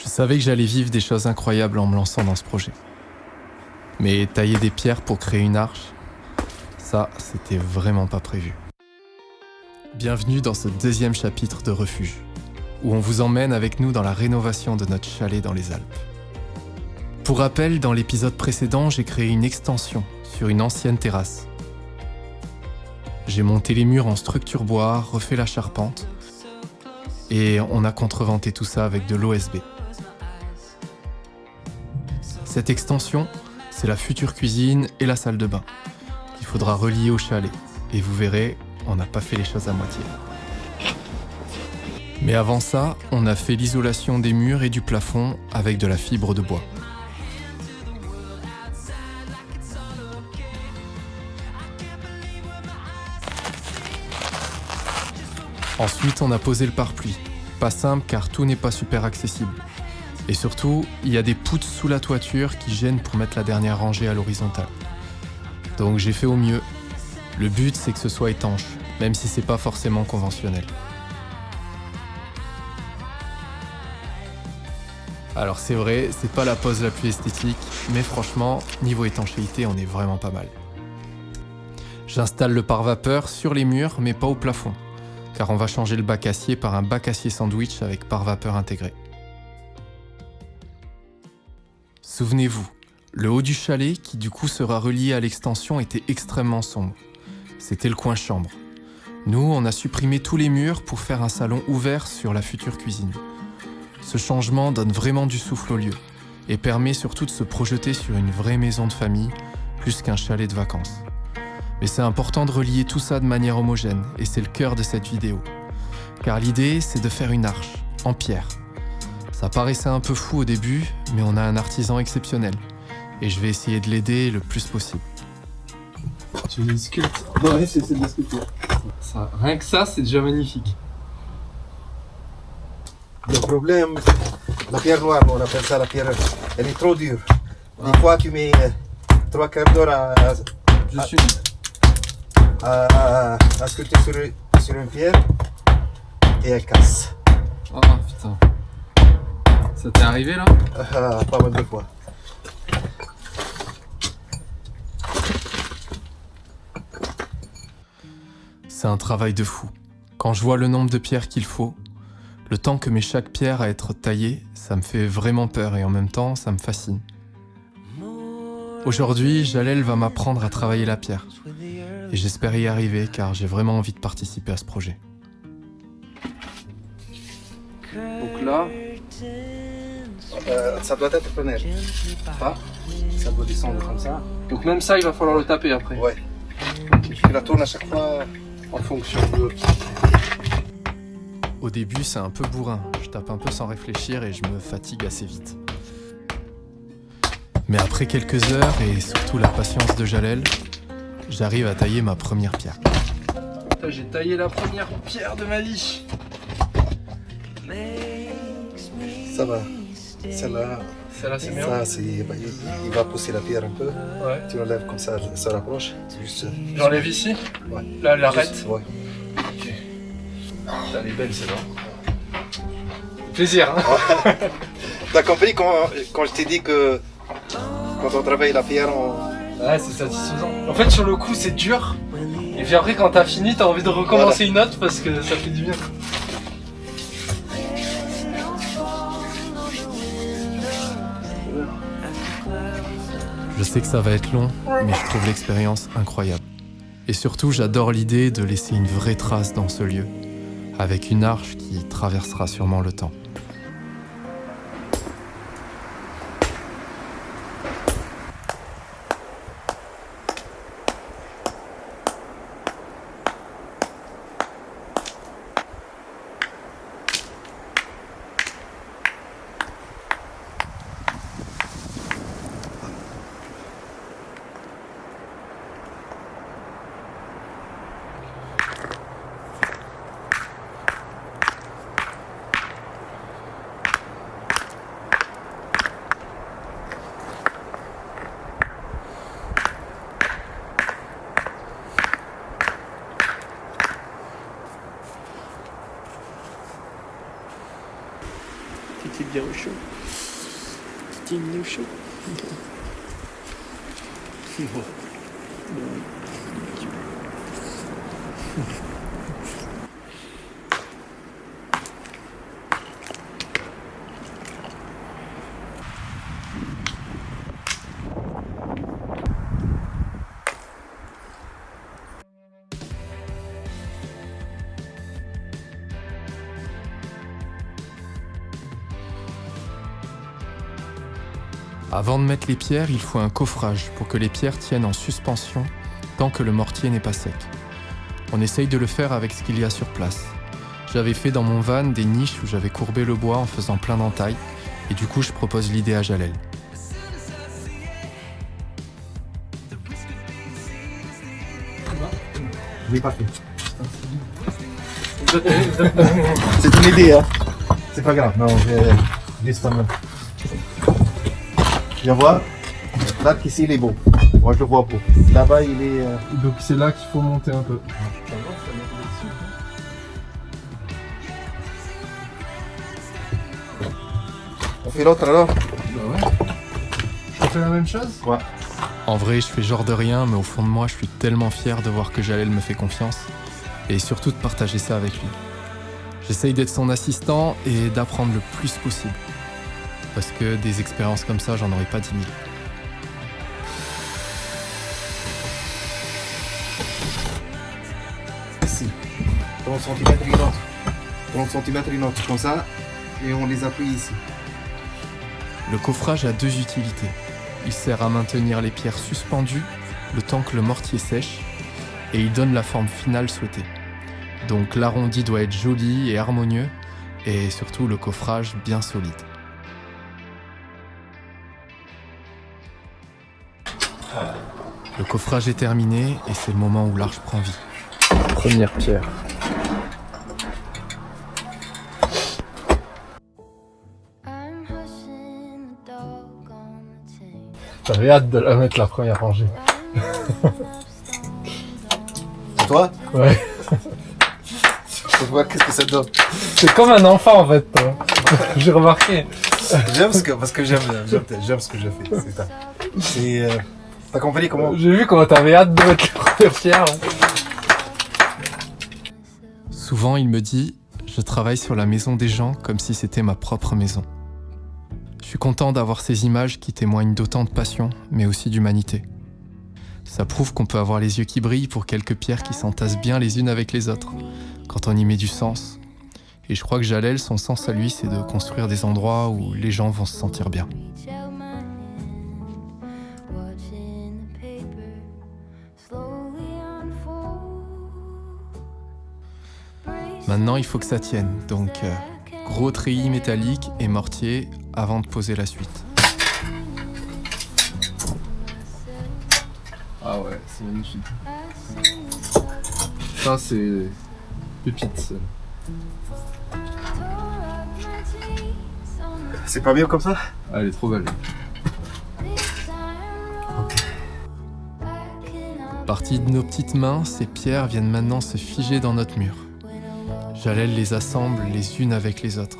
Je savais que j'allais vivre des choses incroyables en me lançant dans ce projet. Mais tailler des pierres pour créer une arche, ça, c'était vraiment pas prévu. Bienvenue dans ce deuxième chapitre de Refuge, où on vous emmène avec nous dans la rénovation de notre chalet dans les Alpes. Pour rappel, dans l'épisode précédent, j'ai créé une extension sur une ancienne terrasse. J'ai monté les murs en structure bois, refait la charpente, et on a contreventé tout ça avec de l'OSB. Cette extension, c'est la future cuisine et la salle de bain, qu'il faudra relier au chalet. Et vous verrez, on n'a pas fait les choses à moitié. Mais avant ça, on a fait l'isolation des murs et du plafond avec de la fibre de bois. Ensuite, on a posé le pare-pluie. Pas simple car tout n'est pas super accessible. Et surtout, il y a des poutres sous la toiture qui gênent pour mettre la dernière rangée à l'horizontale. Donc j'ai fait au mieux. Le but, c'est que ce soit étanche, même si c'est pas forcément conventionnel. Alors c'est vrai, c'est pas la pose la plus esthétique, mais franchement, niveau étanchéité, on est vraiment pas mal. J'installe le pare-vapeur sur les murs, mais pas au plafond, car on va changer le bac acier par un bac acier sandwich avec pare-vapeur intégré. Souvenez-vous, le haut du chalet, qui du coup sera relié à l'extension, était extrêmement sombre. C'était le coin chambre. Nous, on a supprimé tous les murs pour faire un salon ouvert sur la future cuisine. Ce changement donne vraiment du souffle au lieu et permet surtout de se projeter sur une vraie maison de famille plus qu'un chalet de vacances. Mais c'est important de relier tout ça de manière homogène et c'est le cœur de cette vidéo. Car l'idée, c'est de faire une arche, en pierre. Ça paraissait un peu fou au début, mais on a un artisan exceptionnel. Et je vais essayer de l'aider le plus possible. Tu les sculptes. Ouais, c'est de la sculpture. Ça, rien que ça, c'est déjà magnifique. Le problème, la pierre noire, on appelle ça la pierre, elle est trop dure. Des fois, tu mets 3 quarts d'heure à sculpter sur une pierre et elle casse. Oh putain. Ça t'est arrivé là? Pas mal de fois. C'est un travail de fou. Quand je vois le nombre de pierres qu'il faut, le temps que met chaque pierre à être taillée, ça me fait vraiment peur et en même temps, ça me fascine. Aujourd'hui, Jalel va m'apprendre à travailler la pierre. Et j'espère y arriver car j'ai vraiment envie de participer à ce projet. Donc là, Ça doit être plein pas. Ça doit descendre comme ça. Donc même ça, il va falloir le taper après. Ouais. Tu la tournes à chaque fois en fonction de... Au début, c'est un peu bourrin. Je tape un peu sans réfléchir et je me fatigue assez vite. Mais après quelques heures et surtout la patience de Jalel, j'arrive à tailler ma première pierre. Putain, j'ai taillé la première pierre de ma vie. Ça va. Celle-là, Celle-là, c'est bien. ça, il va pousser la pierre un peu. Ouais. Tu l'enlèves comme ça rapproche. Juste, J'enlève ici. ouais. Là, l'arrête. Ouais. Ok. Putain, elle est belle celle-là. Plaisir, hein. T'as compris quand je t'ai dit que quand on travaille la pierre, Ouais, c'est satisfaisant. En fait, sur le coup, c'est dur. Et puis après, quand t'as fini, t'as envie de recommencer une autre parce que ça fait du bien. Je sais que ça va être long, mais je trouve l'expérience incroyable. Et surtout, j'adore l'idée de laisser une vraie trace dans ce lieu, avec une arche qui traversera sûrement le temps. C'était bien au chaud. C'était bien au chaud. Avant de mettre les pierres, il faut un coffrage pour que les pierres tiennent en suspension tant que le mortier n'est pas sec. On essaye de le faire avec ce qu'il y a sur place. J'avais fait dans mon van des niches où j'avais courbé le bois en faisant plein d'entailles, et du coup je propose l'idée à Jalel. Oui, parfait. C'est une idée, hein. C'est pas grave, non, juste un... Viens voir. Là, ici, il est beau. Moi, je le vois beau. Là-bas, il est... Donc c'est là qu'il faut monter un peu. On fait l'autre alors? Bah ouais. On fait la même chose? Ouais. En vrai, je fais genre de rien, mais au fond de moi, je suis tellement fier de voir que Jalel me fait confiance, et surtout de partager ça avec lui. J'essaye d'être son assistant et d'apprendre le plus possible. Parce que des expériences comme ça, j'en aurais pas 10 000. Ici. 30 cm une autre. 30 cm une autre. Comme ça. Et on les appuie ici. Le coffrage a deux utilités. Il sert à maintenir les pierres suspendues le temps que le mortier sèche, et il donne la forme finale souhaitée. Donc l'arrondi doit être joli et harmonieux, et surtout le coffrage bien solide. Le coffrage est terminé et c'est le moment où l'arche prend vie. Première pierre. J'avais hâte de la mettre la première rangée. C'est toi? Ouais. Faut voir qu'est-ce que ça donne. C'est comme un enfant en fait. J'ai remarqué. J'aime parce que j'aime ce que je fais. C'est ça. C'est... T'as compris comment? J'ai vu comment t'avais hâte de mettre la première pierre. Souvent, il me dit « Je travaille sur la maison des gens comme si c'était ma propre maison ». Je suis content d'avoir ces images qui témoignent d'autant de passion, mais aussi d'humanité. Ça prouve qu'on peut avoir les yeux qui brillent pour quelques pierres qui s'entassent bien les unes avec les autres, quand on y met du sens. Et je crois que Jalel, son sens à lui, c'est de construire des endroits où les gens vont se sentir bien. Maintenant, il faut que ça tienne, donc gros treillis métallique et mortier avant de poser la suite. Ah ouais, c'est magnifique. Ça c'est pépite. C'est pas mieux comme ça? Ah, elle est trop belle. Parties de nos petites mains, ces pierres viennent maintenant se figer dans notre mur. Jalel les assemble les unes avec les autres.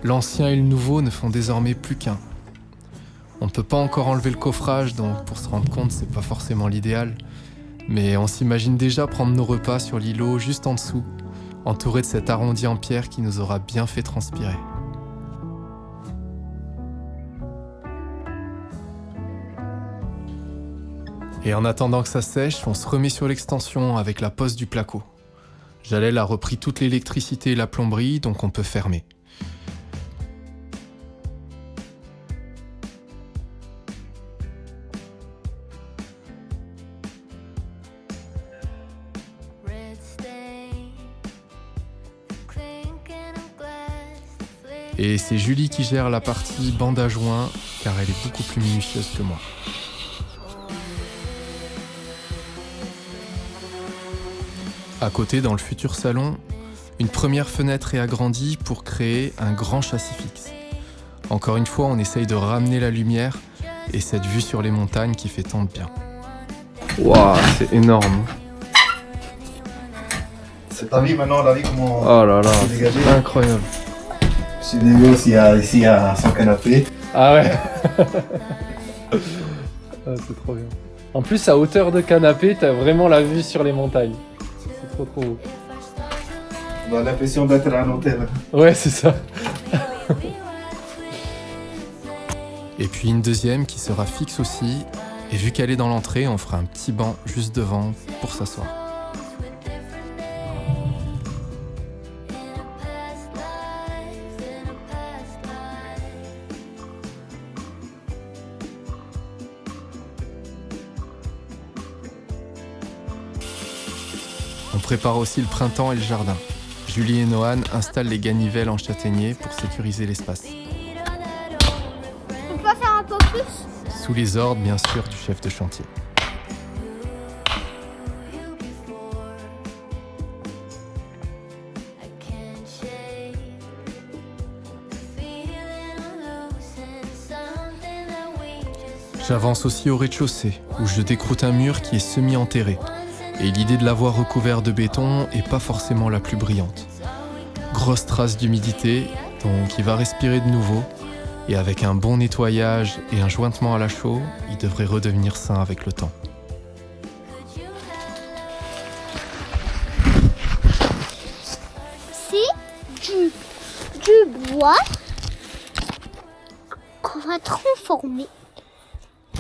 L'ancien et le nouveau ne font désormais plus qu'un. On ne peut pas encore enlever le coffrage, donc pour se rendre compte, c'est pas forcément l'idéal. Mais on s'imagine déjà prendre nos repas sur l'îlot juste en dessous, entouré de cet arrondi en pierre qui nous aura bien fait transpirer. Et en attendant que ça sèche, on se remet sur l'extension avec la pose du placo. Jalel a repris toute l'électricité et la plomberie, donc on peut fermer. Et c'est Julie qui gère la partie bande à joint, car elle est beaucoup plus minutieuse que moi. À côté, dans le futur salon, une première fenêtre est agrandie pour créer un grand châssis fixe. Encore une fois, on essaye de ramener la lumière et cette vue sur les montagnes qui fait tant de bien. Waouh, c'est énorme. T'as vu maintenant la vie comment Oh là là, c'est dégagé. c'est incroyable. Studio, ici il y a son canapé. Ah ouais. Ah, c'est trop bien. En plus, à hauteur de canapé, t'as vraiment la vue sur les montagnes. C'est trop beau. On a l'impression d'être à un hôtel. Ouais, c'est ça. Et puis une deuxième qui sera fixe aussi. Et vu qu'elle est dans l'entrée, on fera un petit banc juste devant pour s'asseoir. On prépare aussi le printemps et le jardin. Julie et Nohan installent les ganivelles en châtaignier pour sécuriser l'espace. On peut pas faire un peu plus? Sous les ordres, bien sûr, du chef de chantier. J'avance aussi au rez-de-chaussée, où je décroute un mur qui est semi-enterré. Et l'idée de l'avoir recouvert de béton est pas forcément la plus brillante. Grosse trace d'humidité, donc il va respirer de nouveau. Et avec un bon nettoyage et un jointement à la chaux, il devrait redevenir sain avec le temps. C'est du bois qu'on va transformer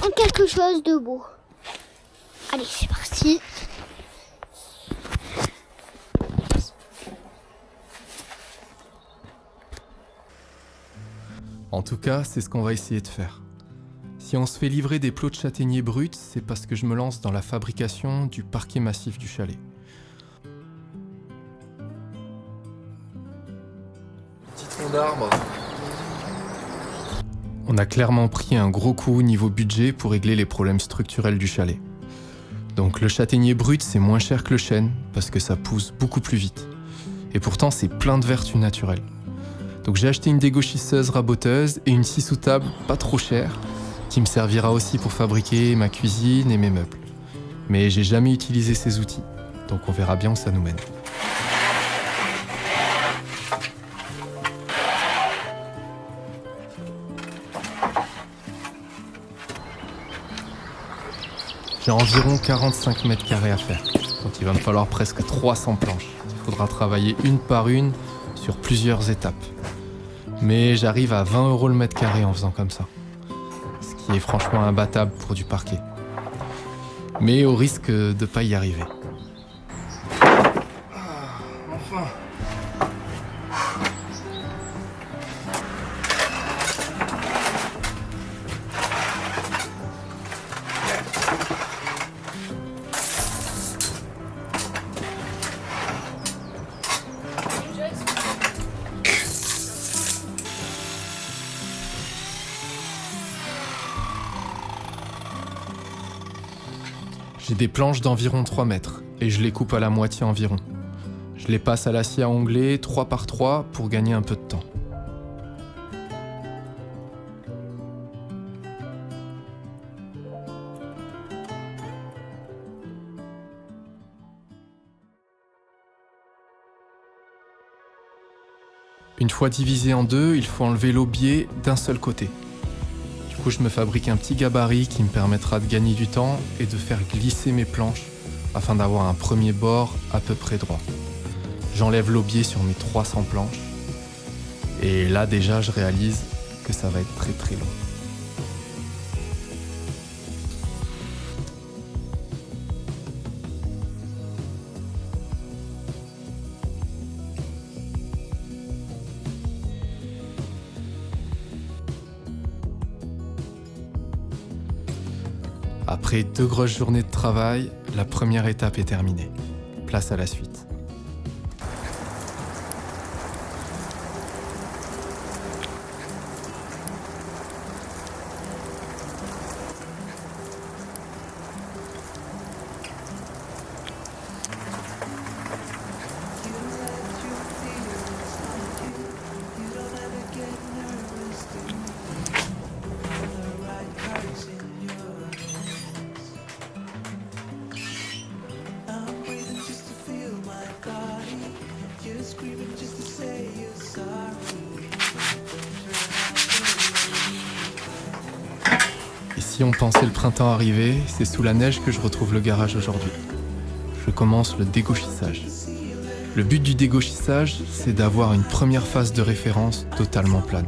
en quelque chose de beau. Allez, c'est parti. En tout cas, c'est ce qu'on va essayer de faire. Si on se fait livrer des plots de châtaigniers bruts, c'est parce que je me lance dans la fabrication du parquet massif du chalet. Petit tronc d'arbre. On a clairement pris un gros coup niveau budget pour régler les problèmes structurels du chalet. Donc le châtaignier brut, c'est moins cher que le chêne parce que ça pousse beaucoup plus vite. Et pourtant, c'est plein de vertus naturelles. Donc j'ai acheté une dégauchisseuse raboteuse et une scie sous table pas trop chère qui me servira aussi pour fabriquer ma cuisine et mes meubles. Mais j'ai jamais utilisé ces outils, donc on verra bien où ça nous mène. J'ai environ 45 mètres carrés à faire, donc il va me falloir presque 300 planches. Il faudra travailler une par une sur plusieurs étapes. Mais j'arrive à 20 € le mètre carré en faisant comme ça. Ce qui est franchement imbattable pour du parquet. Mais au risque de ne pas y arriver. Enfin. J'ai des planches d'environ 3 mètres et je les coupe à la moitié environ. Je les passe à la scie à onglet 3 par 3 pour gagner un peu de temps. Une fois divisé en deux, il faut enlever l'aubier d'un seul côté. Du coup, je me fabrique un petit gabarit qui me permettra de gagner du temps et de faire glisser mes planches afin d'avoir un premier bord à peu près droit. J'enlève l'aubier sur mes 300 planches et là déjà je réalise que ça va être très très long. Après 2 grosses journées de travail, la première étape est terminée. Place à la suite. Et si on pensait le printemps arriver, c'est sous la neige que je retrouve le garage aujourd'hui. Je commence le dégauchissage. Le but du dégauchissage, c'est d'avoir une première phase de référence totalement plane.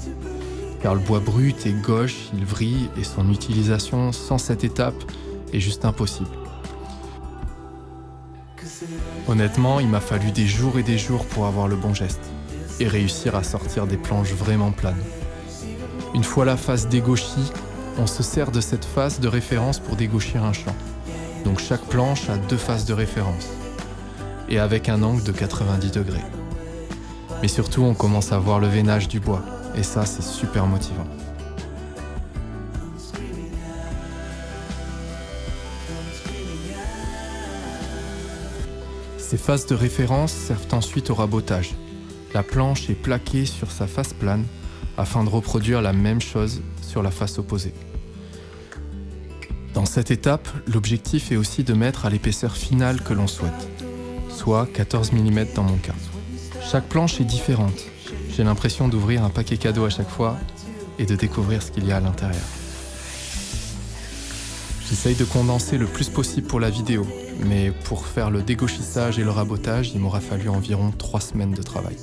Car le bois brut est gauche, il vrille et son utilisation sans cette étape est juste impossible. Honnêtement, il m'a fallu des jours et des jours pour avoir le bon geste et réussir à sortir des planches vraiment planes. Une fois la phase dégauchie, on se sert de cette phase de référence pour dégauchir un champ. Donc chaque planche a 2 phases de référence et avec un angle de 90 degrés. Mais surtout, on commence à voir le veinage du bois et ça, c'est super motivant. Ces phases de référence servent ensuite au rabotage. La planche est plaquée sur sa face plane afin de reproduire la même chose sur la face opposée. Dans cette étape, l'objectif est aussi de mettre à l'épaisseur finale que l'on souhaite, soit 14 mm dans mon cas. Chaque planche est différente. J'ai l'impression d'ouvrir un paquet cadeau à chaque fois et de découvrir ce qu'il y a à l'intérieur. J'essaye de condenser le plus possible pour la vidéo, mais pour faire le dégauchissage et le rabotage, il m'aura fallu environ 3 semaines de travail.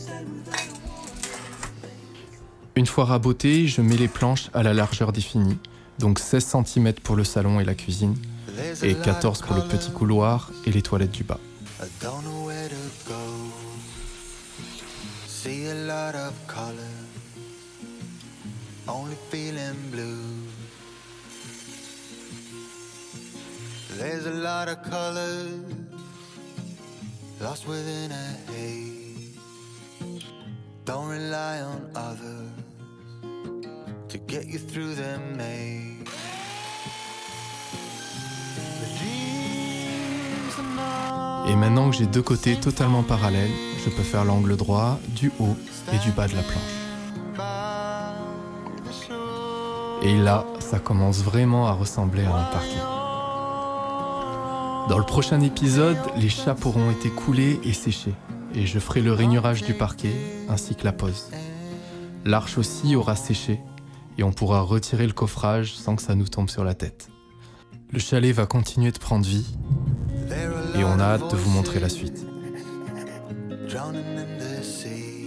Une fois rabotées, je mets les planches à la largeur définie, donc 16 cm pour le salon et la cuisine, et 14 pour le petit couloir et les toilettes du bas. There's a lot of colors lost within a haze. Don't rely on others to get you through the maze. Et maintenant que j'ai 2 côtés totalement parallèles, je peux faire l'angle droit du haut et du bas de la planche. Et là, ça commence vraiment à ressembler à un parquet. Dans le prochain épisode, les chapes auront été coulées et séchées, et je ferai le rainurage du parquet, ainsi que la pose. L'arche aussi aura séché, et on pourra retirer le coffrage sans que ça nous tombe sur la tête. Le chalet va continuer de prendre vie, et on a hâte de vous montrer la suite. Drowning in the sea.